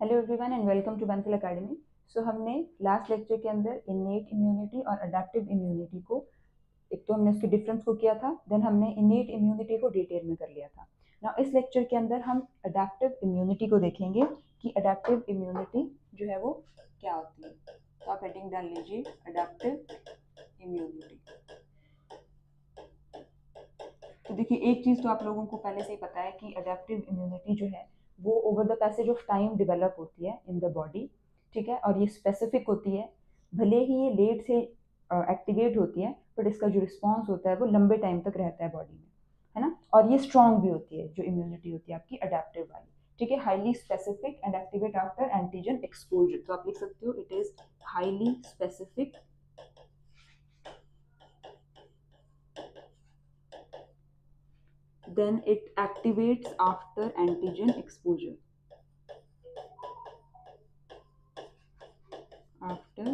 Hello everyone and welcome to Bansal academy. So हमने last lecture के अंदर इनेट इम्यूनिटी और अडेप्टिव इम्यूनिटी को एक तो हमने उसके डिफरेंस को किया था, देन हमने इनेट इम्यूनिटी को डिटेल में कर लिया था। ना इस लेक्चर के अंदर हम अडेप्टिव इम्यूनिटी को देखेंगे कि अडेप्टिव इम्यूनिटी जो है वो क्या होती है। तो आप हेडिंग डाल लीजिए अडेप्टिव इम्यूनिटी। तो देखिए, एक चीज़ तो आप लोगों को पहले से ही पता है कि अडेप्टिव इम्यूनिटी जो है वो over the passage of time develop होती है इन द बॉडी, ठीक है, और ये स्पेसिफिक होती है। भले ही ये लेट से एक्टिवेट होती है, बट इसका जो रिस्पॉन्स होता है वो लंबे टाइम तक रहता है बॉडी में, है ना। और ये स्ट्रॉन्ग भी होती है, जो इम्यूनिटी होती है आपकी अडेप्टिव वाली, ठीक है। Highly specific and activate after antigen exposure. तो आप लिख सकते हो it is highly specific then it activates after antigen exposure. After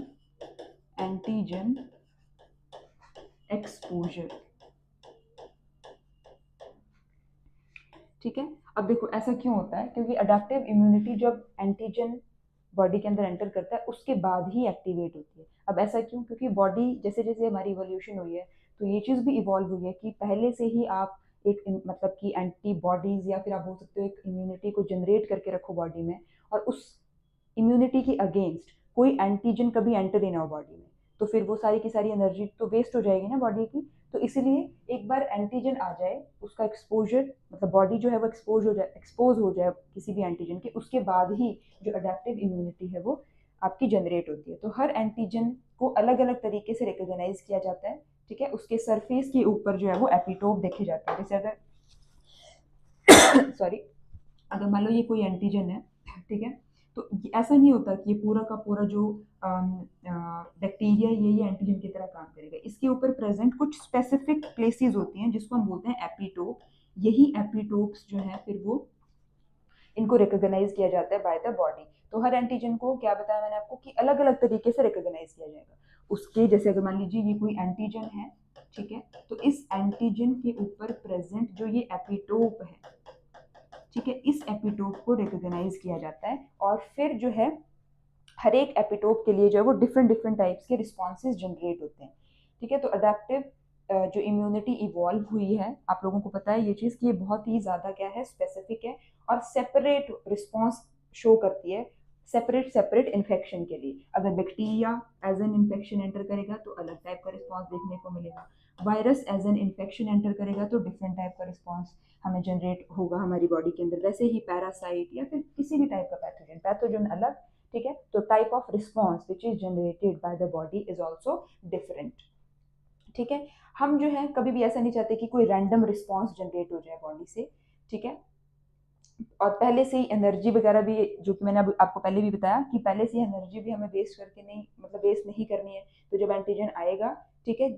antigen exposure, ठीक है। अब देखो ऐसा क्यों होता है, क्योंकि अडेप्टिव इम्यूनिटी जब एंटीजन बॉडी के अंदर एंटर करता है उसके बाद ही एक्टिवेट होती है। अब ऐसा क्यों, क्योंकि बॉडी जैसे जैसे हमारी इवोल्यूशन हुई है तो ये चीज़ भी इवॉल्व हुई है कि पहले से ही आप एक मतलब कि एंटीबॉडीज या फिर आप बोल सकते हो एक इम्यूनिटी को जनरेट करके रखो बॉडी में, और उस इम्यूनिटी के अगेंस्ट कोई एंटीजन कभी एंटर ही ना हो बॉडी में, तो फिर वो सारी की सारी एनर्जी तो वेस्ट हो जाएगी ना बॉडी की। तो इसीलिए एक बार एंटीजन आ जाए, उसका एक्सपोजर मतलब बॉडी जो है वो एक्सपोज हो जाए किसी भी एंटीजन के, उसके बाद ही जो अडेप्टिव इम्यूनिटी है वो आपकी जनरेट होती है। तो हर एंटीजन को अलग अलग तरीके से रिकॉग्नाइज किया जाता है, ठीक है। उसके सरफेस के ऊपर जो है वो एपिटोप देखे जाते हैं। जैसे अगर सॉरी, अगर मान लो ये कोई एंटीजन है, ठीक है, तो ऐसा नहीं होता कि ये पूरा का पूरा जो बैक्टीरिया ये एंटीजन की तरह काम करेगा। इसके ऊपर प्रेजेंट कुछ स्पेसिफिक प्लेसेस होती हैं जिसको हम बोलते हैं एपिटोप। यही एपिटोप्स जो है फिर वो इनको रिकॉग्नाइज किया जाता है बाय द बॉडी। तो हर एंटीजन को क्या बताया मैंने आपको कि अलग अलग तरीके से रिकॉग्नाइज किया जाएगा उसके। जैसे अगर मान लीजिए ये कोई एंटीजन है, ठीक है, तो इस एंटीजन के ऊपर प्रेजेंट जो ये एपिटोप है, ठीक है, इस एपिटोप को रिकॉग्नाइज किया जाता है। और फिर जो है हर एक एपिटोप के लिए जो है वो डिफरेंट डिफरेंट टाइप्स के रिस्पॉन्सेज जनरेट होते हैं, ठीक है। तो अडेप्टिव जो इम्यूनिटी इवॉल्व हुई है, आप लोगों को पता है ये चीज़ कि ये बहुत ही ज़्यादा क्या है, स्पेसिफिक है और सेपरेट रिस्पॉन्स शो करती है सेपरेट सेपरेट इन्फेक्शन के लिए। अगर bacteria as an infection enter करेगा तो अलग टाइप का रिस्पॉन्स देखने को मिलेगा, virus as an infection enter करेगा तो डिफरेंट टाइप का रिस्पॉन्स हमें जनरेट होगा हमारी बॉडी के अंदर। वैसे ही पैरासाइट या फिर किसी भी टाइप का पैथोजन अलग, ठीक है। तो type of response which is generated by the body is also different, ठीक है। हम जो है कभी भी ऐसा नहीं चाहते कि कोई रैंडम रिस्पॉन्स जनरेट हो जाए बॉडी से, ठीक है। और पहले से ही एनर्जी वगैरह भी, जो कि मैंने अभी आपको पहले भी बताया कि पहले से एनर्जी भी हमें वेस्ट करके नहीं, मतलब वेस्ट नहीं करनी है। तो जब एंटीजन आएगा, ठीक है,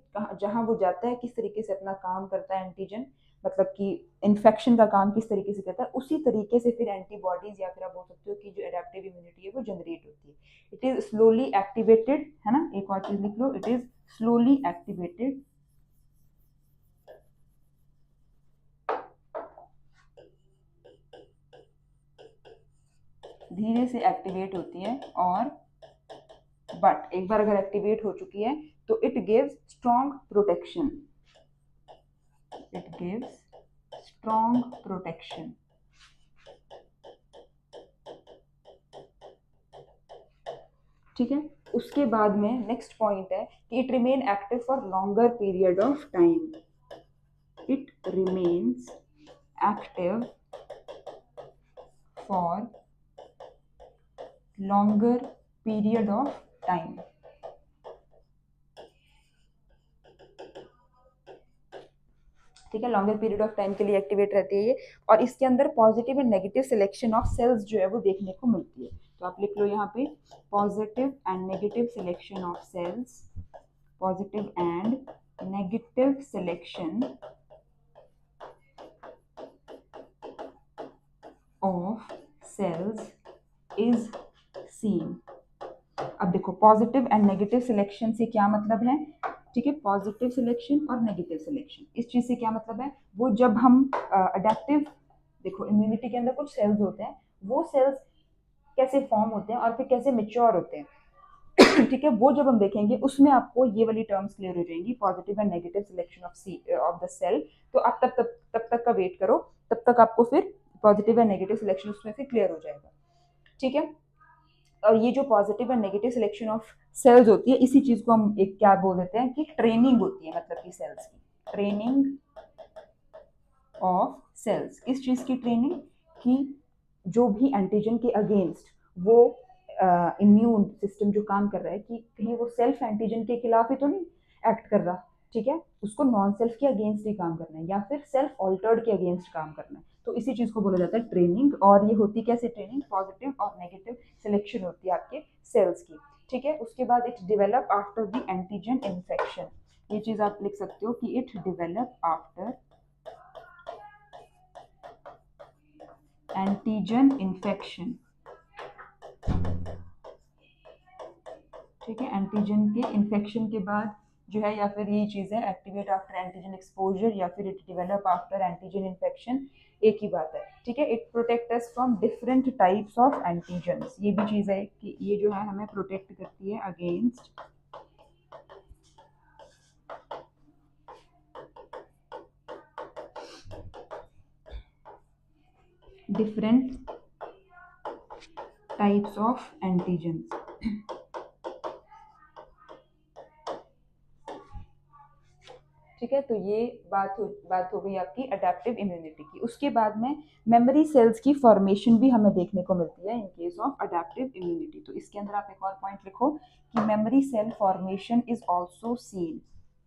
जहाँ वो जाता है किस तरीके से अपना काम करता है एंटीजन, मतलब कि इन्फेक्शन का काम किस तरीके से करता है, उसी तरीके से फिर एंटीबॉडीज या फिर आप बोल सकते हो कि जो एडेप्टिव इम्यूनिटी है वो जनरेट होती है। इट इज स्लोली एक्टिवेटेड, है ना। एक और चीज लिख लो, इट इज स्लोली एक्टिवेटेड, धीरे से एक्टिवेट होती है। और बट एक बार अगर एक्टिवेट हो चुकी है तो it gives strong protection, it gives strong protection, ठीक है। उसके बाद में नेक्स्ट पॉइंट है कि it remain active for longer period of time, it remains active for longer period of time, ठीक है। लॉन्गर पीरियड ऑफ टाइम के लिए एक्टिवेट रहती है ये। और इसके अंदर positive and negative selection of cells जो है वो देखने को मिलती है। तो आप लिख लो यहाँ पे positive and negative selection of cells, positive and negative selection of cells is seen. अब देखो पॉजिटिव एंड नेगेटिव सिलेक्शन से क्या मतलब है, ठीक है। पॉजिटिव सिलेक्शन और नेगेटिव सिलेक्शन, इस चीज से क्या मतलब है, वो जब हम अडेप्टिव, देखो इम्यूनिटी के अंदर कुछ सेल्स होते हैं, वो सेल्स कैसे फॉर्म होते हैं और फिर कैसे मेच्योर होते हैं ठीक है, वो जब हम देखेंगे उसमें आपको ये वाली टर्म्स क्लियर हो जाएंगी, positive and negative selection of the cell. तो आप तब तक का वेट करो, तब तक आपको फिर पॉजिटिव एंड नेगेटिव सिलेक्शन उसमें से क्लियर हो जाएगा। ठीक है, और ये जो positive and negative selection of cells होती है, इसी चीज को हम एक क्या बोल देते हैं कि ट्रेनिंग होती है, मतलब कि सेल्स की ट्रेनिंग ऑफ सेल्स। किस चीज की ट्रेनिंग? कि जो भी एंटीजन के अगेंस्ट वो इम्यून सिस्टम जो काम कर रहा है कि कहीं वो सेल्फ एंटीजन के खिलाफ ही तो नहीं एक्ट कर रहा, ठीक है, उसको नॉन सेल्फ के अगेंस्ट ही काम करना है या फिर सेल्फ ऑल्टर्ड के अगेंस्ट काम करना है। तो इसी चीज को बोला जाता है ट्रेनिंग। और ये होती कैसे ट्रेनिंग? पॉजिटिव और नेगेटिव सिलेक्शन होती है आपके सेल्स की। ठीक है, उसके बाद it develop after the antigen infection. ये चीज आप लिख सकते हो कि it develop after antigen infection. ठीक है, एंटीजन के इन्फेक्शन के बाद जो है, या फिर यही चीज़ है एक्टिवेट आफ्टर एंटीजन एक्सपोजर या फिर it develop after antigen infection, एक ही बात है। ठीक है, it protect us from different types of antigens. ये भी चीज़ है कि ये जो है हमें प्रोटेक्ट करती है against different types of antigens. ठीक है, तो ये बात हो गई आपकी अडेप्टिव इम्यूनिटी की। उसके बाद में मेमोरी सेल्स की फॉर्मेशन भी हमें देखने को मिलती है in case of adaptive immunity. तो इसके अंदर आप एक और पॉइंट लिखो कि memory cell formation is also seen,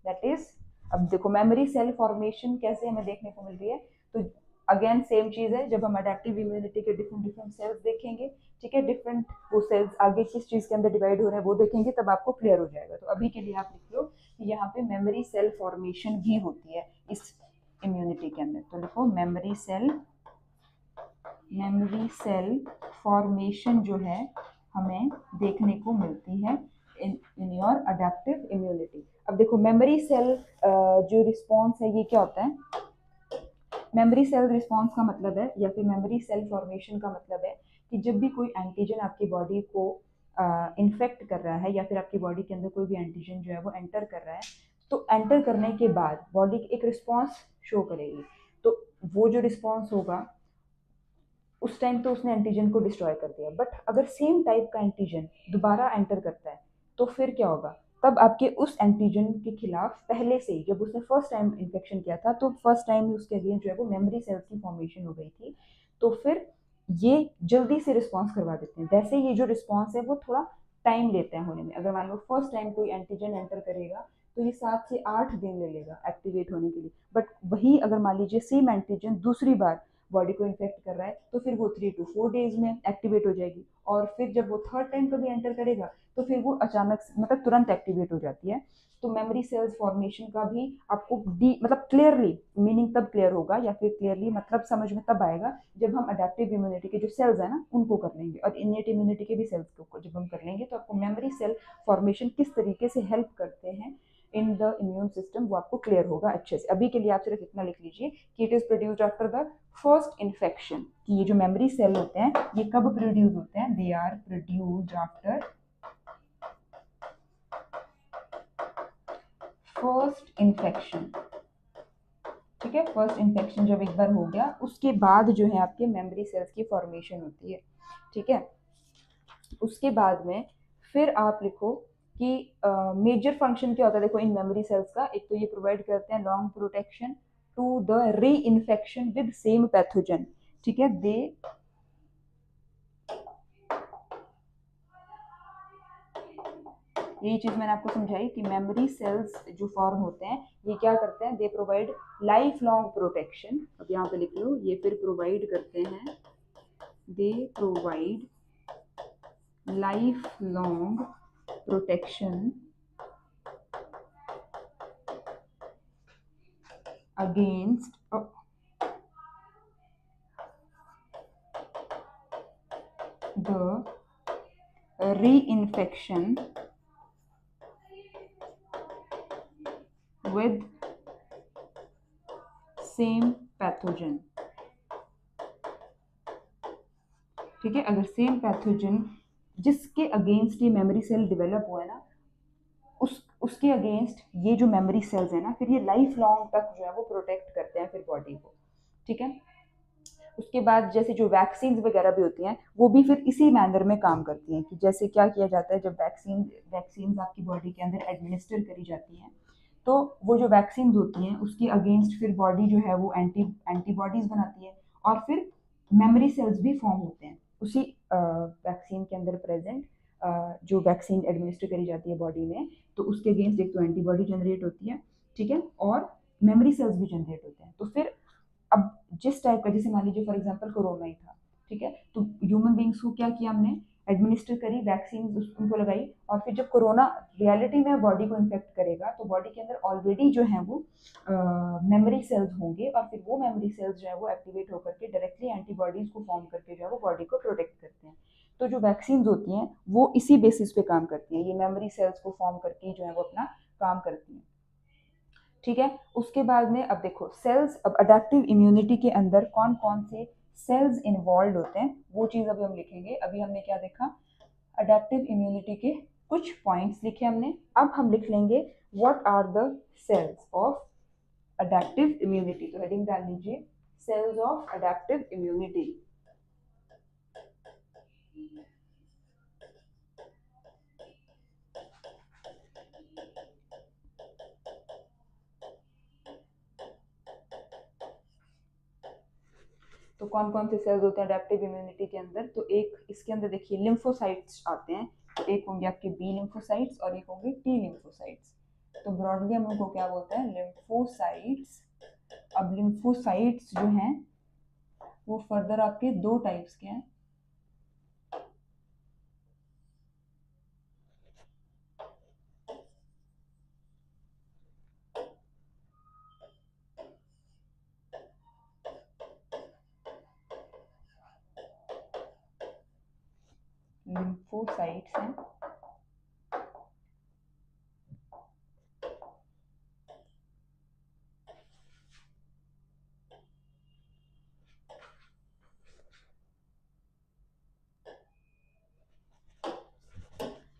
that is, अब देखो मेमोरी सेल फॉर्मेशन कैसे हमें देखने को मिल रही है। तो अगेन सेम चीज है, जब हम अडेप्टिव इम्यूनिटी के डिफरेंट डिफरेंट सेल्स देखेंगे, ठीक है, डिफरेंट वो सेल्स आगे किस चीज के अंदर डिवाइड हो रहे हैं वो देखेंगे, तब आपको क्लियर हो जाएगा। तो अभी के लिए आप लिख लो कि यहाँ पे मेमोरी सेल फॉर्मेशन भी होती है इस इम्यूनिटी के अंदर। तो लिखो मेमोरी सेल फॉर्मेशन जो है हमें देखने को मिलती है इन योर अडेप्टिव इम्यूनिटी। अब देखो मेमोरी सेल जो रिस्पॉन्स है ये क्या होता है? मेमोरी सेल रिस्पॉन्स का मतलब है या फिर मेमोरी सेल फॉर्मेशन का मतलब है कि जब भी कोई एंटीजन आपकी बॉडी को इन्फेक्ट कर रहा है या फिर आपकी बॉडी के अंदर कोई भी एंटीजन जो है वो एंटर कर रहा है, तो एंटर करने के बाद बॉडी एक रिस्पॉन्स शो करेगी। तो वो जो रिस्पॉन्स होगा उस टाइम तो उसने एंटीजन को डिस्ट्रॉय कर दिया, बट अगर सेम टाइप का एंटीजन दोबारा एंटर करता है तो फिर क्या होगा? तब आपके उस एंटीजन के खिलाफ पहले से ही, जब उसने फर्स्ट टाइम इन्फेक्शन किया था तो फर्स्ट टाइम उसके अगेंस्ट जो है वो मेमोरी सेल्स की फॉर्मेशन हो गई थी, तो फिर ये जल्दी से रिस्पॉन्स करवा देते हैं। वैसे ये जो रिस्पॉन्स है वो थोड़ा टाइम लेते हैं होने में। अगर मान लो फर्स्ट टाइम कोई एंटीजन एंटर करेगा तो ये 7 से 8 दिन ले लेगा एक्टिवेट होने के लिए, बट वही अगर मान लीजिए सेम एंटीजन दूसरी बार बॉडी को इन्फेक्ट कर रहा है तो फिर वो 3 to 4 days में एक्टिवेट हो जाएगी, और फिर जब वो थर्ड टाइम कभी एंटर करेगा तो फिर वो अचानक मतलब तुरंत एक्टिवेट हो जाती है। तो मेमोरी सेल्स फॉर्मेशन का भी आपको डी मतलब क्लियरली मीनिंग तब क्लियर होगा या फिर क्लियरली मतलब समझ में तब आएगा जब हम अडेप्टिव इम्यूनिटी के जो सेल्स है ना उनको कर लेंगे, और इनेट इम्यूनिटी के भी सेल्स को जब हम कर लेंगे तो आपको मेमोरी सेल फॉर्मेशन किस तरीके से हेल्प करते हैं इन द इम्यून सिस्टम वो आपको क्लियर होगा अच्छे से। अभी के लिए आप सिर्फ इतना लिख लीजिए कि it is produced after the first infection, कि ये जो मेमोरी सेल होते हैं ये कब प्रोड्यूस होते हैं? They are produced after first infection. ठीक है, फर्स्ट इन्फेक्शन जब एक बार हो गया उसके बाद जो है आपके मेमोरी सेल्स की फॉर्मेशन होती है। ठीक है, उसके बाद में फिर आप लिखो कि मेजर फंक्शन क्या होता है देखो इन मेमोरी सेल्स का। एक तो ये प्रोवाइड करते हैं लॉन्ग प्रोटेक्शन टू द री इन्फेक्शन विद सेम पैथोजन। ठीक है, दे यही चीज मैंने आपको समझाई कि मेमोरी सेल्स जो फॉर्म होते हैं ये क्या करते हैं? They provide life long protection. अब यहाँ पे लिख लो ये फिर प्रोवाइड करते हैं, they provide life long protection against the reinfection with same pathogen। ठीक है, अगर सेम पैथोजन जिसके अगेंस्ट ये मेमोरी सेल डेवलप हुआ है ना, उसके अगेंस्ट ये जो मेमोरी सेल्स है ना, फिर ये लाइफ लॉन्ग तक जो है वो प्रोटेक्ट करते हैं फिर बॉडी को। ठीक है, उसके बाद जैसे जो वैक्सीन वगैरह भी होती हैं वो भी फिर इसी मैनर में काम करती हैं कि जैसे क्या किया जाता है, जब वैक्सीन आपकी बॉडी के अंदर एडमिनिस्टर करी जाती हैं, तो वो जो वैक्सीन होती हैं उसके अगेंस्ट फिर बॉडी जो है वो एंटीबॉडीज बनाती है, और फिर मेमोरी सेल्स भी फॉर्म होते हैं उसी वैक्सीन के अंदर प्रेजेंट। जो वैक्सीन एडमिनिस्टर करी जाती है बॉडी में, तो उसके अगेंस्ट एक तो एंटीबॉडी जनरेट होती है, ठीक है, और मेमोरी सेल्स भी जनरेट होते हैं। तो फिर अब जिस टाइप का, जैसे मान लीजिए फॉर एग्जांपल कोरोना ही था, ठीक है, तो ह्यूमन बींग्स को क्या किया हमने, एडमिनिस्टर करी वैक्सीन, उनको लगाई, और फिर जब कोरोना रियलिटी में बॉडी को इन्फेक्ट करेगा तो बॉडी के अंदर ऑलरेडी जो है वो मेमोरी सेल्स होंगे, और फिर वो मेमोरी सेल्स जो है वो एक्टिवेट होकर के डायरेक्टली एंटीबॉडीज को फॉर्म करके जो है वो बॉडी को प्रोटेक्ट करते हैं। तो जो वैक्सीन होती हैं वो इसी बेसिस पे काम करती हैं, ये मेमोरी सेल्स को फॉर्म करके जो है वो अपना काम करती हैं। ठीक है, उसके बाद में अब देखो सेल्स, अब अडेप्टिव इम्यूनिटी के अंदर कौन कौन से सेल्स इन्वॉल्व होते हैं वो चीज़ अभी हम लिखेंगे। अभी हमने क्या देखा, अडेप्टिव इम्यूनिटी के कुछ पॉइंट्स लिखे हमने, अब हम लिख लेंगे what are the cells of adaptive immunity. तो हेडिंग डाल लीजिए सेल्स ऑफ अडेप्टिव इम्यूनिटी। तो कौन कौन से सेल्स होते हैं अडेप्टिव इम्यूनिटी के अंदर, तो एक इसके अंदर देखिए लिम्फोसाइट्स आते हैं, तो एक होंगे आपके बी लिम्फोसाइट्स और एक होंगे टी लिम्फोसाइट्स। तो ब्रॉडली हम उनको क्या बोलते हैं, लिम्फोसाइट्स। अब लिम्फोसाइट्स जो हैं वो फर्दर आपके दो टाइप्स के हैं। लिम्फोसाइट्स हैं,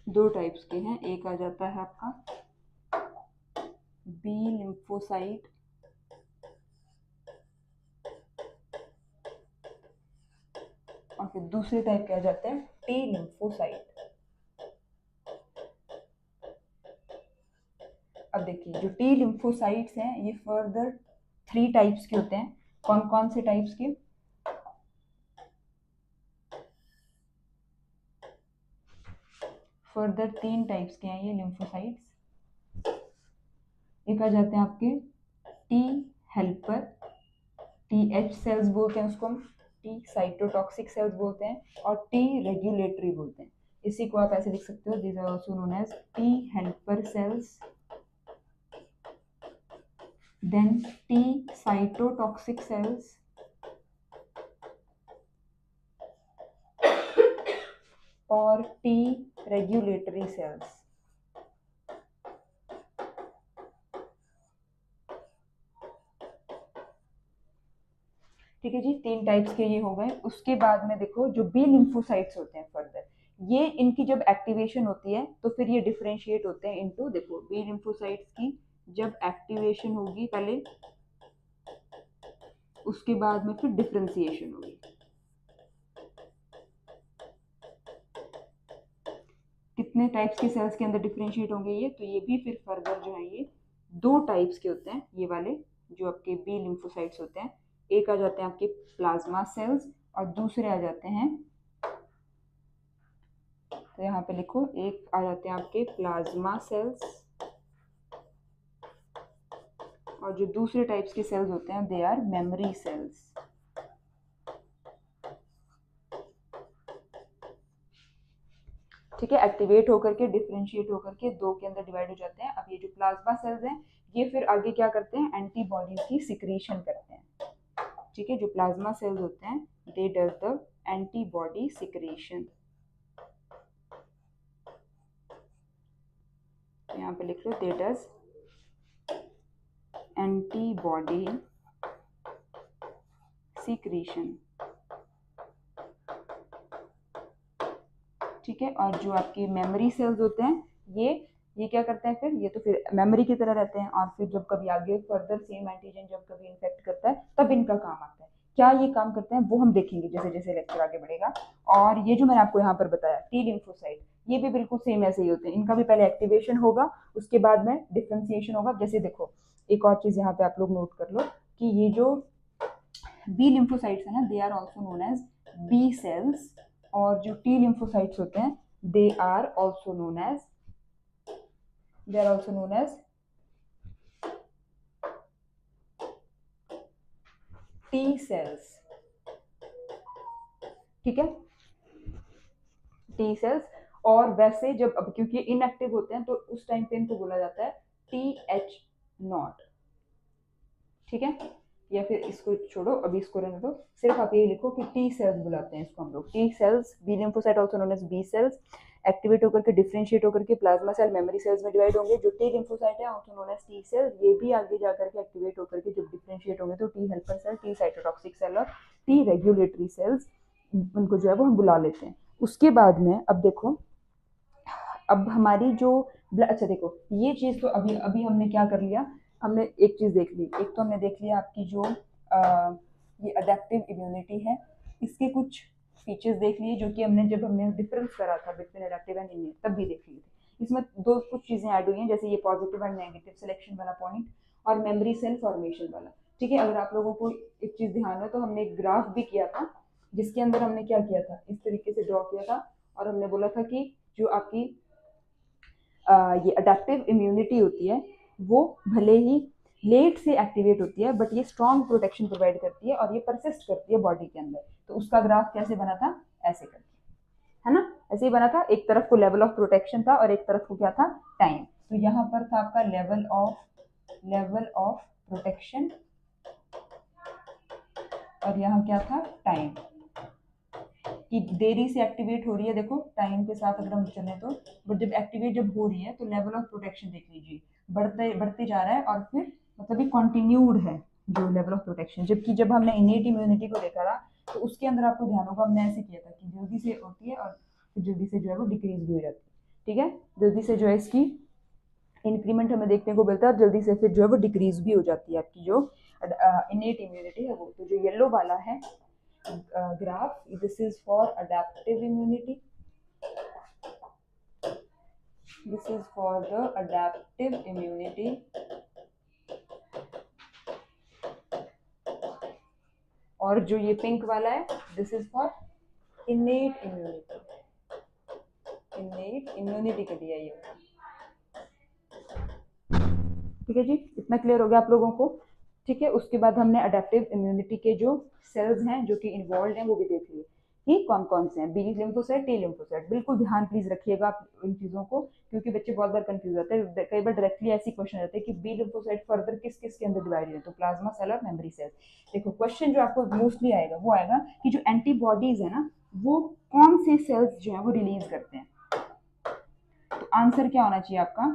दो टाइप्स के हैं, एक आ जाता है आपका बी लिम्फोसाइट, और फिर दूसरे टाइप के आ जाते हैं टी लिम्फोसाइट। अब देखिए जो टी लिम्फोसाइट्स हैं ये फर्दर 3 टाइप्स के होते हैं। कौन कौन से टाइप्स के, फर्दर 3 टाइप्स के हैं ये लिम्फोसाइट्स। एक आ जाते हैं आपके T helper, T H cells बोलते हैं उसको हम, टी साइटोटॉक्सिक सेल्स बोलते हैं, और टी रेगुलेटरी बोलते हैं। इसी को आप ऐसे लिख सकते हो, this are also known as T helper cells, then T cytotoxic cells, और टी रेगुलेटरी सेल्स। ठीक है जी, 3 टाइप्स के ये हो गए। उसके बाद में देखो जो बी लिम्फोसाइट्स होते हैं फर्दर, ये इनकी जब एक्टिवेशन होती है तो फिर ये डिफरेंशिएट होते हैं इनटू, देखो बी लिम्फोसाइट्स की जब एक्टिवेशन होगी पहले, उसके बाद में फिर डिफरेंशिएशन होगी। कितने टाइप्स के सेल्स के अंदर डिफरेंशिएट होंगे ये, तो ये भी फिर फर्दर जो है ये 2 टाइप्स के होते हैं, ये वाले जो आपके बी लिम्फोसाइट्स होते हैं। एक आ जाते हैं आपके प्लाज्मा सेल्स और दूसरे आ जाते हैं, तो यहाँ पे लिखो, एक आ जाते हैं आपके प्लाज्मा सेल्स, और जो दूसरे टाइप्स के सेल्स होते हैं दे आर मेमोरी सेल्स। ठीक है, एक्टिवेट होकर के डिफरेंशिएट होकर के 2 के अंदर डिवाइड हो जाते हैं। अब ये जो प्लाज्मा सेल्स हैं ये फिर आगे क्या करते हैं, एंटीबॉडीज की सिक्रीशन करते हैं। ठीक है, जो प्लाज्मा सेल्स होते हैं दे डज द एंटीबॉडी सिक्रीशन। तो यहाँ पे लिख लो दे डज एंटीबॉडी सिक्रीशन। ठीक है। और जो आपके मेमोरी सेल्स होते हैं ये क्या करते हैं, फिर ये तो फिर मेमोरी की तरह रहते हैं, और फिर जब कभी आगे फर्दर सेम एंटीजन जब कभी इन्फेक्ट करता है तब इनका काम आता है। क्या ये काम करते हैं वो हम देखेंगे जैसे जैसे लेक्चर आगे बढ़ेगा। और ये जो मैंने आपको यहाँ पर बताया टी लिम्फोसाइट, ये भी बिल्कुल सेम ऐसे ही होते हैं। इनका भी पहले एक्टिवेशन होगा, उसके बाद में डिफ्रेंसिएशन होगा। जैसे देखो एक और चीज यहाँ पे आप लोग नोट कर लो कि ये जो बी लिम्फोसाइट्स है ना, they are also known as B cells, और जो टी लिम्फोसाइट्स होते हैं they are also known as T cells. ठीक है, टी सेल्स। और वैसे जब अब क्योंकि इनएक्टिव होते हैं तो उस टाइम पे इनको बोला जाता है TH0। ठीक है, या फिर इसको छोड़ो, अभी इसको रहने दो, सिर्फ आप ये लिखो कि टी सेल्स बुलाते हैं इसको हम लोग, T cells. B lymphocyte also known as B cells, activate होकर के डिफरेंशिएट होकर के प्लाज्मा सेल मेमोरी सेल्स में डिवाइड होंगे। जो टी लिम्फोसाइट है also known as T cell, ये भी आगे जाकर के एक्टिवेट होकर के जब डिफरेंशिएट होंगे तो T helper cell, T cytotoxic cell और टी रेगुलेटरी सेल्स, उनको जो है वो हम बुला लेते हैं। उसके बाद में अब देखो, अब हमारी जो अच्छा देखो ये चीज तो अभी अभी हमने क्या कर लिया, हमने एक चीज देख ली। एक तो हमने देख लिया आपकी जो ये अडेप्टिव इम्यूनिटी है, इसके कुछ फीचर्स देख लिए जो कि हमने जब हमने डिफरेंस करा था बिटवीन अडेप्टिव एंड इम्यून तब भी देख लिए थे। इसमें दो कुछ चीजें ऐड हुई हैं, जैसे ये पॉजिटिव एंड नेगेटिव सिलेक्शन वाला पॉइंट और मेमोरी सेल फॉर्मेशन वाला। ठीक है, अगर आप लोगों को एक चीज ध्यान हो तो हमने एक ग्राफ भी किया था जिसके अंदर हमने क्या किया था, इस तरीके से ड्रॉ किया था, और हमने बोला था कि जो आपकी ये अडेप्टिव इम्यूनिटी होती है वो भले ही लेट से एक्टिवेट होती है बट ये स्ट्रॉन्ग प्रोटेक्शन प्रोवाइड करती है और ये परसिस्ट करती है बॉडी के अंदर। तो उसका ग्राफ कैसे बना था, ऐसे करके, है ना, ऐसे ही बना था। एक तरफ को लेवल ऑफ प्रोटेक्शन था और एक तरफ को क्या था, टाइम। तो यहाँ पर था आपका लेवल ऑफ प्रोटेक्शन और यहाँ क्या था, टाइम, कि देरी से एक्टिवेट हो रही है। देखो टाइम के साथ अगर हम चले तो, बट जब एक्टिवेट जब हो रही है तो लेवल ऑफ प्रोटेक्शन देख लीजिए बढ़ते बढ़ते जा रहा है, और फिर मतलब ये कंटिन्यूड है जो लेवल ऑफ प्रोटेक्शन। जबकि जब हमने इनेट इम्यूनिटी को देखा था तो उसके अंदर आपको ध्यान होगा हमने ऐसे किया था कि जल्दी से होती है और फिर जल्दी से जो है वो डिक्रीज भी हो जाती है। ठीक है, जल्दी से जो है इसकी इंक्रीमेंट हमें देखने को मिलता है और जल्दी से फिर जो है वो डिक्रीज भी हो जाती है आपकी जो इनेट इम्यूनिटी है वो। तो जो येलो वाला है graph, this is for adaptive immunity, this is for the adaptive immunity, और जो ये पिंक वाला है this is for innate immunity, innate immunity के लिए ये। ठीक है जी, इतना क्लियर हो गया आप लोगों को। ठीक है, उसके बाद हमने अडेप्टिव इम्यूनिटी के जो सेल्स हैं जो कि इन्वॉल्व हैं वो भी देख लिए कि कौन कौन से हैं, बी लिम्फोसाइट, टी लिम्फोसाइट। बिल्कुल ध्यान प्लीज रखिएगा आप इन चीजों को, क्योंकि बच्चे बहुत बार कंफ्यूज होते हैं। कई बार डायरेक्टली ऐसी क्वेश्चन रहते हैं कि बी लिम्फोसाइट फर्दर किस किस के अंदर डिवाइड है, तो प्लाज्मा सेल और मेमोरी सेल। देखो क्वेश्चन जो आपको मोस्टली आएगा वो आएगा कि जो एंटीबॉडीज है ना वो कौन से सेल्स जो है वो रिलीज करते हैं। तो आंसर क्या होना चाहिए आपका,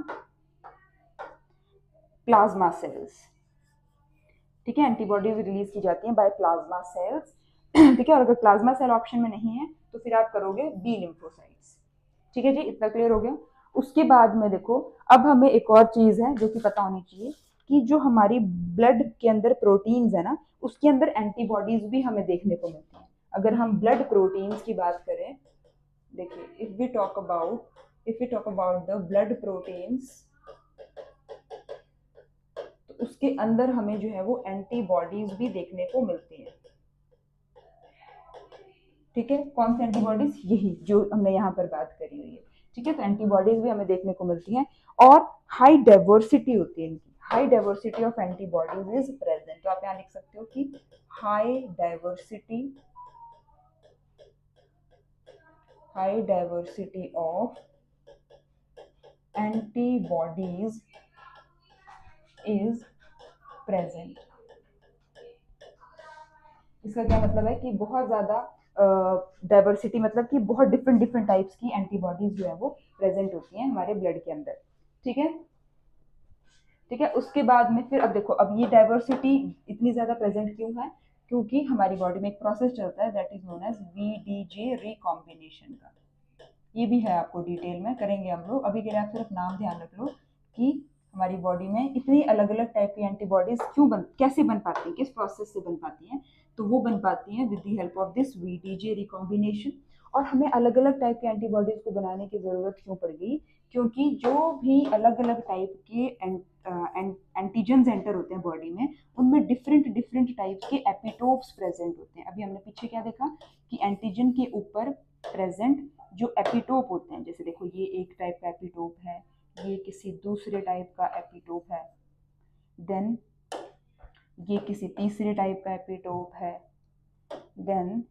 प्लाज्मा सेल्स। ठीक है, एंटीबॉडीज रिलीज की जाती हैं बाय प्लाज्मा सेल्स। ठीक है, और अगर प्लाज्मा सेल ऑप्शन में नहीं है तो फिर आप करोगे बी लिम्फोसाइट्स। ठीक है जी, इतना क्लियर हो गया। उसके बाद में देखो अब हमें एक और चीज है जो कि पता होनी चाहिए कि जो हमारी ब्लड के अंदर प्रोटीन्स है ना उसके अंदर एंटीबॉडीज भी हमें देखने को मिलती हैं। अगर हम ब्लड प्रोटीन्स की बात करें, देखिए if we talk about the blood proteins, तो उसके अंदर हमें जो है वो एंटीबॉडीज भी देखने को मिलती हैं। ठीक है, कौन सी एंटीबॉडीज, यही जो हमने यहाँ पर बात करी हुई है। ठीक है, तो एंटीबॉडीज भी हमें देखने को मिलती हैं और हाई डाइवर्सिटी होती है इनकी, high diversity of antibodies is present. तो आप यहाँ लिख सकते हो कि high diversity of antibodies is present. इसका क्या मतलब है कि बहुत ज्यादा डाइवर्सिटी, मतलब कि बहुत डिफरेंट टाइप्स की एंटीबॉडीज जो है वो प्रेजेंट होती हैं हमारे ब्लड के अंदर। ठीक है, ठीक है। उसके बाद में फिर अब देखो, अब ये डाइवर्सिटी इतनी ज्यादा प्रेजेंट क्यों है, क्योंकि हमारी बॉडी में एक प्रोसेस चलता है that is known as VDJ recombination का। ये भी है, आपको डिटेल में करेंगे हम लोग। अभी के लिए आप सिर्फ नाम ध्यान रख लो कि हमारी बॉडी में इतनी अलग अलग टाइप की एंटीबॉडीज कैसे बन पाती हैं, किस प्रोसेस से बन पाती हैं। तो वो बन पाती हैं with the help of this VDJ recombination. और हमें अलग अलग टाइप के एंटीबॉडीज को बनाने की जरूरत क्यों पड़ गई? क्योंकि जो भी अलग अलग टाइप के एंटीजन्स एंटर होते हैं बॉडी में, उनमें डिफरेंट डिफरेंट टाइप्स के एपिटोप्स प्रेजेंट होते हैं। अभी हमने पीछे क्या देखा कि एंटीजन के ऊपर प्रेजेंट जो एपिटोप होते हैं, जैसे देखो ये एक टाइप का एपिटोप है, ये किसी दूसरे टाइप का एपिटोप है, देन ये किसी तीसरे टाइप का एपिटोप है, देन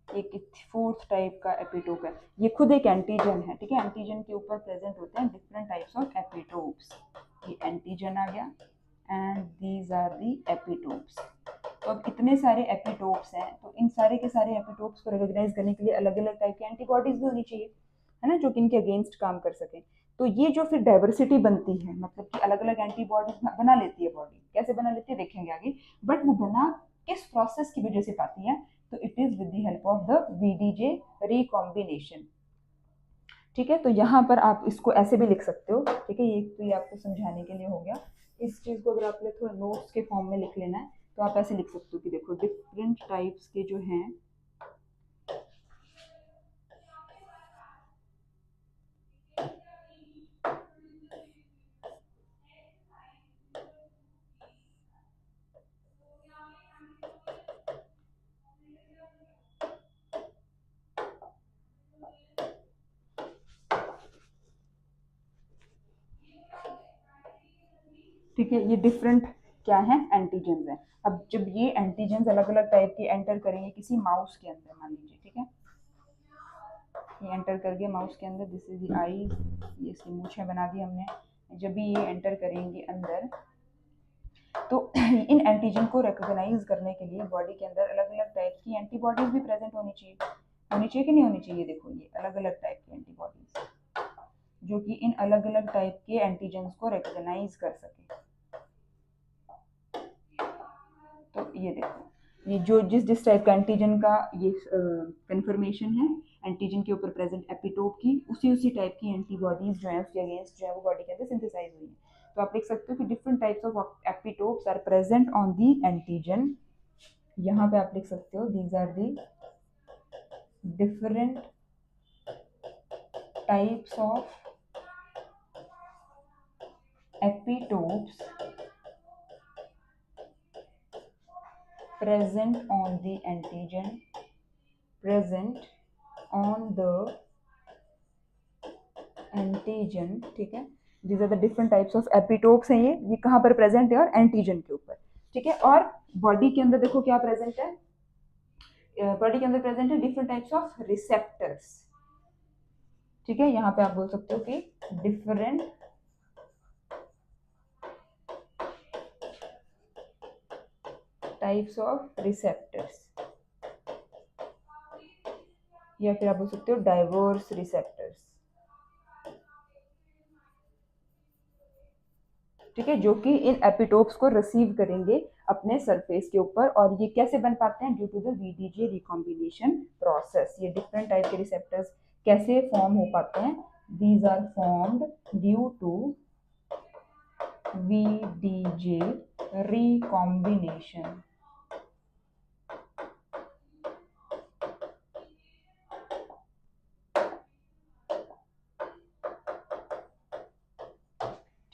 एक फोर्थ टाइप का एपिटोप है। ये खुद एक एंटीजन है, ठीक है। एंटीजन के ऊपर प्रेजेंट होते हैं डिफरेंट टाइप्स ऑफ एपिटोप्स। ये एंटीजन आ गया and these are the epitopes. तो अब इतने सारे एपिटोप्स हैं, तो इन सारे के सारे एपिटोप्स को रिकॉग्नाइज करने के लिए अलग अलग टाइप की एंटीबॉडीज भी होनी चाहिए, है ना, जो कि इनके अगेंस्ट काम कर सके। तो ये जो फिर डाइवर्सिटी बनती है, मतलब कि अलग अलग एंटीबॉडीज बना लेती है बॉडी, कैसे बना लेती है देखेंगे आगे, बट वो बना किस प्रोसेस की वजह से पाती है? तो it is with the help of the VDJ recombination, ठीक है। तो यहाँ पर आप इसको ऐसे भी लिख सकते हो, ठीक है। ये तो ये आपको समझाने के लिए हो गया। इस चीज़ को अगर आपने थोड़ा नोट्स के फॉर्म में लिख लेना है तो आप ऐसे लिख सकते हो कि देखो डिफरेंट टाइप्स के जो हैं ठीक है, ये डिफरेंट क्या है? एंटीजेंस है। अब जब ये एंटीजेंस अलग अलग टाइप के एंटर करेंगे किसी माउस के अंदर, मान लीजिए, ठीक है, ये एंटर कर गया माउस के अंदर, दिस इज द आई, ये इसकी मूछें बना दी हमने। जब भी ये एंटर करेंगे अंदर, तो इन एंटीजन को रिकॉग्नाइज करने के लिए बॉडी के अंदर अलग अलग टाइप की एंटीबॉडीज भी प्रेजेंट होनी चाहिए, कि नहीं होनी चाहिए? देखो ये अलग अलग टाइप की एंटीबॉडीज जो कि इन अलग अलग टाइप के एंटीजन्स को रिकॉग्नाइज कर सके। तो ये देखो, ये जो जिस टाइप का एंटीजन का ये कंफर्मेशन है एंटीजन के ऊपर प्रेजेंट एपिटोप की, उसी टाइप की एंटीबॉडीज जो है उसके अगेंस्ट जो है वो बॉडी के अंदर सिंथेसाइज हुई है। तो आप लिख सकते हो कि different types of epitopes are present on the antigen. यहाँ पे आप लिख सकते हो these are the different types of epitopes present on the antigen, present on the antigen, ठीक है। these are the different types of epitopes हैं। ये कहाँ पर प्रेजेंट है? और एंटीजन के ऊपर, ठीक है। और बॉडी के अंदर देखो क्या प्रेजेंट है, बॉडी के अंदर प्रेजेंट है डिफरेंट टाइप्स ऑफ रिसेप्टर्स, ठीक है। यहाँ पे आप बोल सकते हो कि डिफरेंट टाइप्स ऑफ रिसेप्टर्स, या फिर आप बोल सकते हो डाइवर्स रिसेप्टर्स, ठीक है, जो कि इन एपिटोप्स को रिसीव करेंगे अपने सरफेस के ऊपर। और ये कैसे बन पाते हैं? Due to the VDJ recombination process. ये डिफरेंट टाइप के रिसेप्टर्स कैसे फॉर्म हो पाते हैं? These are formed due to VDJ recombination,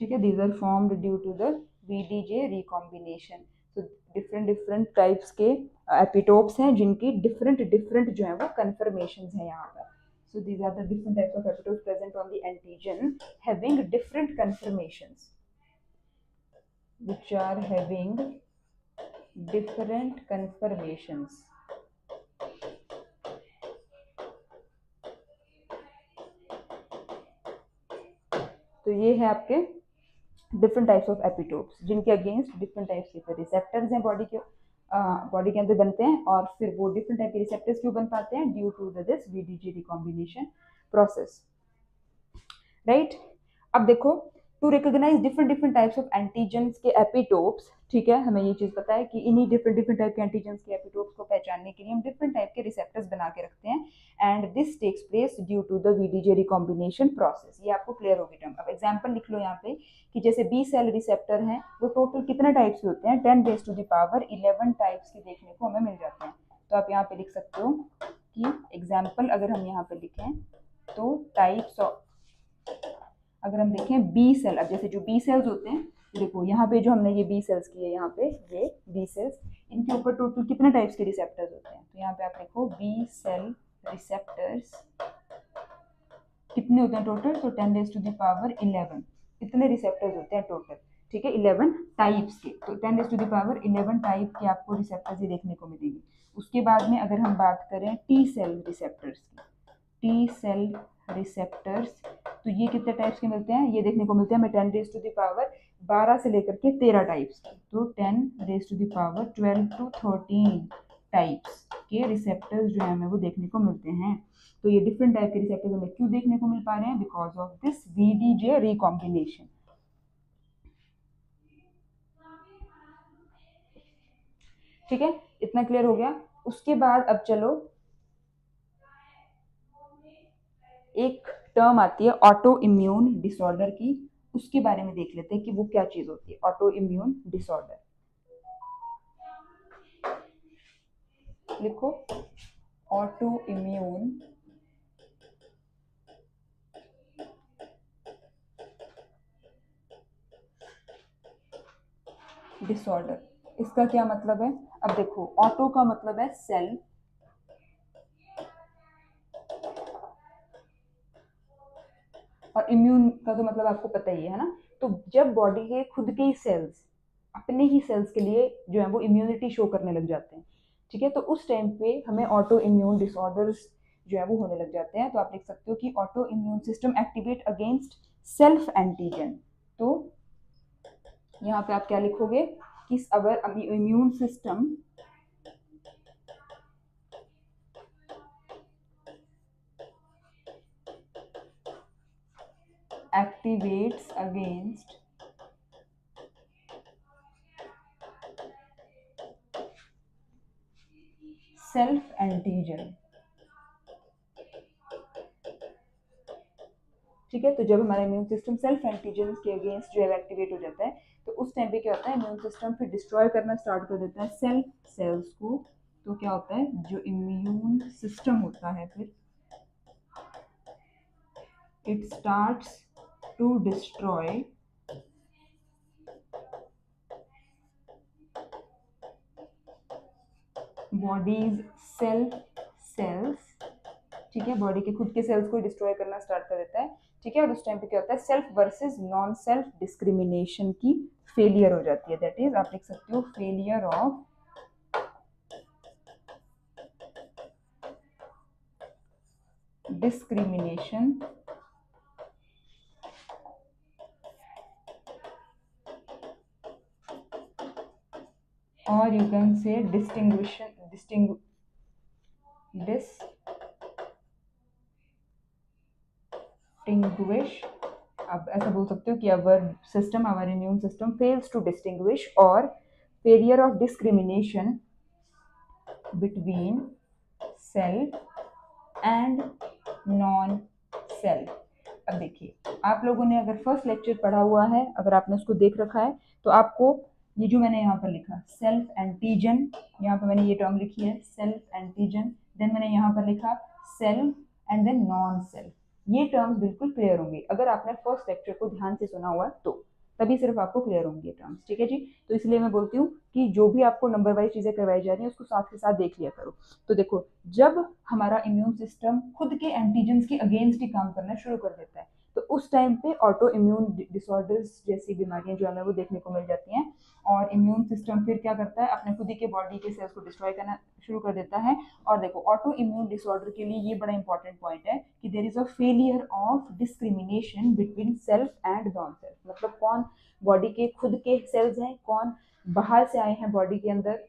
ठीक है। These are formed due to the VDJ recombination. तो डिफरेंट डिफरेंट टाइप्स के एपिटोप्स हैं जिनकी डिफरेंट डिफरेंट जो है वो कन्फर्मेशंस हैं यहाँ पर। So these are the different types of epitopes present on the antigen having different conformations, which are having different conformations. तो ये है आपके डिफरेंट टाइप्स ऑफ एपिटोप्स जिनके अगेंस्ट डिफरेंट टाइप्स के रिसेप्टर्स हैं बॉडी के अंदर बनते हैं। और फिर वो डिफरेंट टाइप के रिसेप्टर्स क्यों बन पाते हैं? Due to this VDJ recombination process, right. अब देखो, to recognize different different types of antigens के एपिटोप्स, ठीक है, हमें ये चीज़ पता है कि इन्हीं डिफरेंट डिफरेंट टाइप के एंटीजेंस के एपिटोप्स को पहचानने के लिए हम डिफरेंट टाइप के रिसेप्टर्स बना के रखते हैं। And this takes place due to the VDJ recombination process. ये आपको क्लियर होगी टर्म। अब एग्जांपल लिख लो यहाँ पे कि जैसे बी सेल रिसेप्टर हैं वो टोटल कितने टाइप्स के होते हैं, 10⁻11 टाइप्स के देखने को हमें मिल जाते हैं। तो आप यहाँ पे लिख सकते हो कि एग्जाम्पल अगर हम यहाँ पे लिखें तो टाइप्स ऑफ, अगर हम देखें बी सेल, अब जैसे जो बी सेल्स होते हैं, देखो यहाँ पे जो हमने ये बी सेल्स किए, यहाँ पे ये बी सेल्स, इनके ऊपर टोटल कितने टाइप्स के रिसेप्टर्स होते हैं। तो यहाँ पे आप लिखो बी सेल रिसेप्टर्स कितने होते हैं टोटल, तो 10⁻11 इतने रिसेप्टर्स होते हैं टोटल, ठीक है, 11 टाइप्स के। तो 10⁻11 टाइप के आपको रिसेप्टर्स ये देखने को मिलेगी। उसके बाद में अगर हम बात करें टी सेल रिसेप्टर्स की, टी सेल रिसेप्टर्स, तो ये कितने टाइप्स के मिलते हैं, ये देखने को मिलते हैं हमें 10⁻12 से लेकर के 13 टाइप्स के। तो 10⁻12 to 13 टाइप्स के रिसेप्टर्स जो है हमें वो देखने को मिलते हैं। तो ये डिफरेंट टाइप के रिसेप्टर्स हमें क्यों देखने को मिल पा रहे हैं, because of this VDJ recombination. ठीक है, इतना क्लियर हो गया। उसके बाद अब चलो एक टर्म आती है ऑटो इम्यून डिसऑर्डर की, उसके बारे में देख लेते हैं कि वो क्या चीज होती है ऑटो इम्यून डिसऑर्डर। लिखो ऑटो इम्यून डिसऑर्डर, इसका क्या मतलब है। अब देखो ऑटो का मतलब है सेल, और इम्यून का तो मतलब आपको पता ही है ना। तो जब बॉडी के खुद के ही सेल्स अपने ही सेल्स के लिए जो है वो इम्यूनिटी शो करने लग जाते हैं, ठीक है, तो उस टाइम पे हमें ऑटो इम्यून डिसऑर्डर्स जो है वो होने लग जाते हैं। तो आप लिख सकते हो कि auto immune system activate against self antigen. तो यहाँ पे आप क्या लिखोगे कि अगर immune system activates against self antigen, ठीक है। तो जब हमारा इम्यून सिस्टम सेल्फ एंटीजन के अगेंस्ट जो है एक्टिवेट हो जाता है, तो उस टाइम पे क्या होता है, इम्यून सिस्टम फिर डिस्ट्रॉय करना स्टार्ट कर देता है सेल्स को। तो क्या होता है, जो इम्यून सिस्टम होता है फिर it starts to destroy body's cells, ठीक है, बॉडी के खुद के सेल्स को डिस्ट्रॉय करना स्टार्ट कर देता है, ठीक है। और उस टाइम पे क्या होता है, self versus non self discrimination की फेलियर हो जाती है। दैट इज आप लिख सकते हो फेलियर ऑफ डिस्क्रिमिनेशन और यू कैन से डिस्टिंग्विश, आप ऐसा बोल सकते हो कि our immune system fails to distinguish और failure of discrimination between self and non self. अब देखिए आप लोगों ने अगर फर्स्ट लेक्चर पढ़ा हुआ है, अगर आपने उसको देख रखा है, तो आपको ये जो मैंने यहाँ पर लिखा सेल्फ एंटीजन, यहाँ पर मैंने ये टर्म लिखी है सेल्फ एंटीजन, देन मैंने यहाँ पर लिखा self and then non self, ये टर्म्स बिल्कुल क्लियर होंगे अगर आपने फर्स्ट लेक्चर को ध्यान से सुना हुआ तो, तभी सिर्फ आपको क्लियर होंगे ये टर्म्स, ठीक है जी। तो इसलिए मैं बोलती हूँ कि जो भी आपको नंबर वाइज चीजें करवाई जा रही है उसको साथ के साथ देख लिया करो। तो देखो जब हमारा इम्यून सिस्टम खुद के एंटीजन्स के अगेंस्ट ही काम करना शुरू कर देता है, तो उस टाइम पे ऑटो इम्यून डिसऑर्डर्स जैसी बीमारियां जो हमें वो देखने को मिल जाती हैं। और इम्यून सिस्टम फिर क्या करता है, अपने खुद ही के बॉडी के सेल्स को डिस्ट्रॉय करना शुरू कर देता है। और देखो ऑटो इम्यून डिसऑर्डर के लिए ये बड़ा इंपॉर्टेंट पॉइंट है कि there is a failure of discrimination between self and non self, मतलब कौन बॉडी के खुद के सेल्स हैं, कौन बाहर से आए हैं बॉडी के अंदर,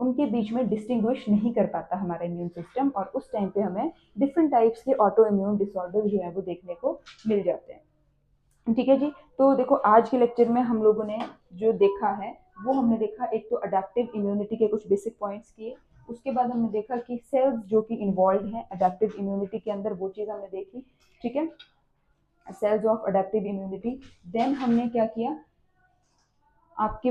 उनके बीच में डिस्टिंग्विश नहीं कर पाता हमारा इम्यून सिस्टम। और उस टाइम पे हमें डिफरेंट टाइप्स के ऑटो इम्यून डिसऑर्डर जो है वो देखने को मिल जाते हैं, ठीक है जी। तो देखो आज के लेक्चर में हम लोगों ने जो देखा है वो हमने देखा, एक तो अडेप्टिव इम्यूनिटी के कुछ बेसिक पॉइंट्स किए, उसके बाद हमने देखा कि सेल्स जो कि इन्वॉल्व है अडेप्टिव इम्यूनिटी के अंदर, वो चीज़ हमने देखी, ठीक है, cells of adaptive immunity. Then हमने क्या किया, आपके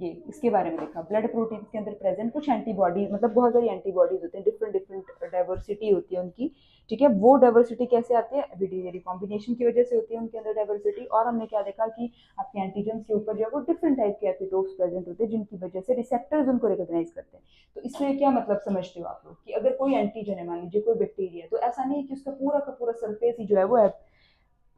ये इसके बारे में देखा, ब्लड प्रोटीन के अंदर प्रेजेंट कुछ एंटीबॉडी, मतलब बहुत सारी एंटीबॉडीज होते हैं, डिफरेंट डिफरेंट डाइवर्सिटी होती है उनकी, ठीक है। वो डाइवर्सिटी कैसे आती है, वीडियो रिकॉम्बिनेशन की वजह से होती है उनके अंदर डाइवर्सिटी। और हमने क्या देखा कि आपके एंटीजन के ऊपर जो है वो डिफरेंट टाइप के एपिटोप्स प्रेजेंट होते हैं, जिनकी वजह से रिसेप्टर्स उनको रिकॉग्नाइज करते हैं। तो इससे क्या मतलब समझते हो आप लोग कि अगर कोई एंटीजन है, मान लीजिए कोई बैक्टीरिया, तो ऐसा नहीं है कि उसका पूरा का पूरा सरफेस ही जो है वो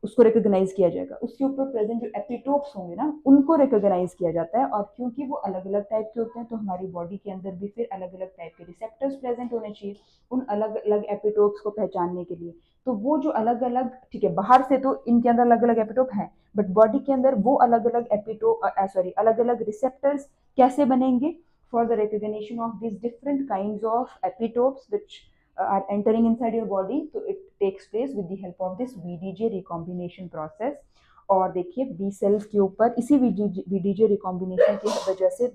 उसको रिकॉग्नाइज किया जाएगा, उसके ऊपर प्रेजेंट जो एपिटोप्स होंगे ना उनको रिकॉग्नाइज किया जाता है। और क्योंकि वो अलग अलग टाइप के होते हैं, तो हमारी बॉडी के अंदर भी फिर अलग अलग टाइप के रिसेप्टर्स प्रेजेंट होने चाहिए उन अलग अलग एपिटोप्स को पहचानने के लिए। तो वो जो अलग अलग, ठीक है, बाहर से तो इनके अंदर अलग अलग एपिटोप है, बट बॉडी के अंदर वो अलग अलग अलग अलग रिसेप्टर्स कैसे बनेंगे for the recognition of this different kinds of epitopes which are entering inside your body, तो it takes place with the help of this VDJ recombination process। और देखिए बी सेल्स के ऊपर इसी VDJ रिकॉम्बिनेशन की वजह से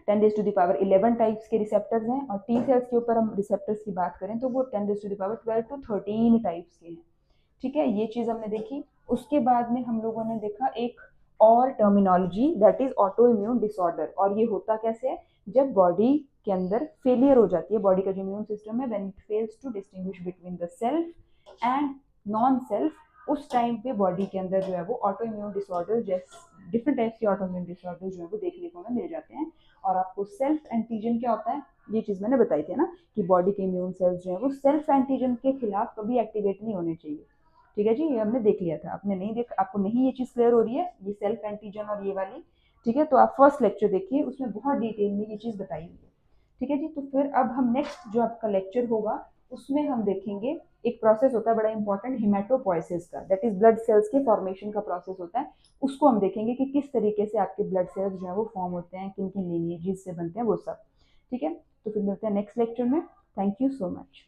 10⁻11 टाइप्स के रिसेप्टर्स हैं, और टी सेल्स के ऊपर हम रिसेप्टर्स की बात करें तो वो 10⁻12 to 13 टाइप्स के हैं, ठीक है। ये चीज हमने देखी। उसके बाद में हम लोगों ने देखा एक और terminology, that is auto immune disorder. और ये होता कैसे है, जब बॉडी के अंदर फेलियर हो जाती है, बॉडी का जो इम्यून सिस्टम है, when it fails to distinguish between the self and non self, उस टाइम पे बॉडी के अंदर जो है वो ऑटो इम्यून डिसऑर्डर, जैसे डिफरेंट टाइप्स के ऑटो इम्यून डिसऑर्डर जो है वो देखने को हमें मिल जाते हैं। और आपको सेल्फ एंटीजन क्या होता है, ये चीज मैंने बताई थी ना कि बॉडी के इम्यून सेल्स जो है वो सेल्फ एंटीजन के खिलाफ कभी एक्टिवेट नहीं होने चाहिए, ठीक है जी। ये हमने देख लिया था, आपने नहीं देखा, आपको नहीं ये चीज क्लियर हो रही है, ये सेल्फ एंटीजन और ये वाली, ठीक है, तो आप फर्स्ट लेक्चर देखिए, उसमें बहुत डिटेल में ये चीज बताई हुई है, ठीक है जी। तो फिर अब हम नेक्स्ट जो आपका लेक्चर होगा उसमें हम देखेंगे एक प्रोसेस होता है बड़ा इंपॉर्टेंट, हिमेटोपोइसिस का, दैट इज ब्लड सेल्स के फॉर्मेशन का प्रोसेस होता है। उसको हम देखेंगे कि किस तरीके से आपके ब्लड सेल्स जो है वो फॉर्म होते हैं, किन किन लिनिएजेस से बनते हैं वो सब, ठीक है। तो फिर मिलते हैं नेक्स्ट लेक्चर में। Thank you so much.